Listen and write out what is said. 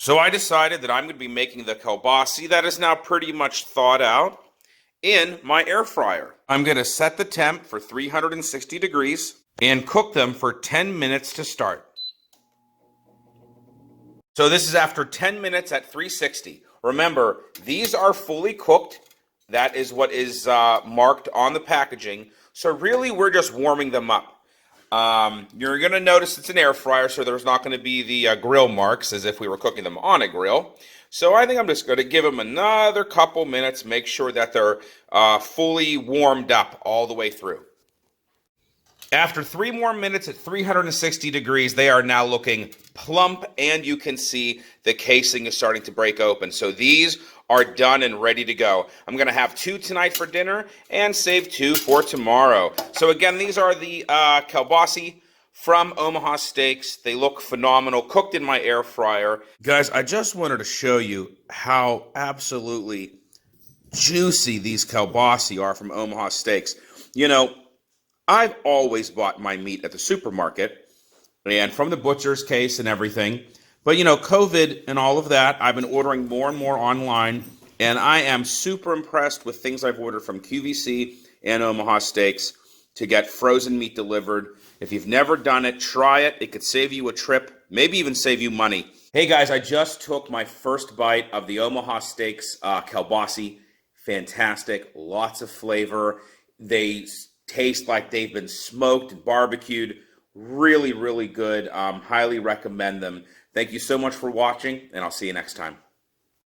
So I decided that I'm going to be making the kielbasa that is now pretty much thawed out in my air fryer. I'm going to set the temp for 360 degrees and cook them for 10 minutes to start. So this is after 10 minutes at 360. Remember, these are fully cooked. That is what is marked on the packaging. So really, we're just warming them up. You're going to notice it's an air fryer, so there's not going to be the grill marks as if we were cooking them on a grill. So I think I'm just going to give them another couple minutes, make sure that they're fully warmed up all the way through. After 3 more minutes at 360 degrees, they are now looking plump, and you can see the casing is starting to break open. So these are done and ready to go. I'm going to have 2 tonight for dinner and save 2 for tomorrow. So again, these are the kielbasa from Omaha Steaks. They look phenomenal, cooked in my air fryer. Guys, I just wanted to show you how absolutely juicy these kielbasa are from Omaha Steaks. You know, I've always bought my meat at the supermarket and from the butcher's case and everything. But, you know, COVID and all of that, I've been ordering more and more online, and I am super impressed with things I've ordered from QVC and Omaha Steaks to get frozen meat delivered. If you've never done it, try it. It could save you a trip, maybe even save you money. Hey, guys, I just took my first bite of the Omaha Steaks kielbasa. Fantastic, lots of flavor. They taste like they've been smoked and barbecued. Really, really good. Highly recommend them. Thank you so much for watching, and I'll see you next time.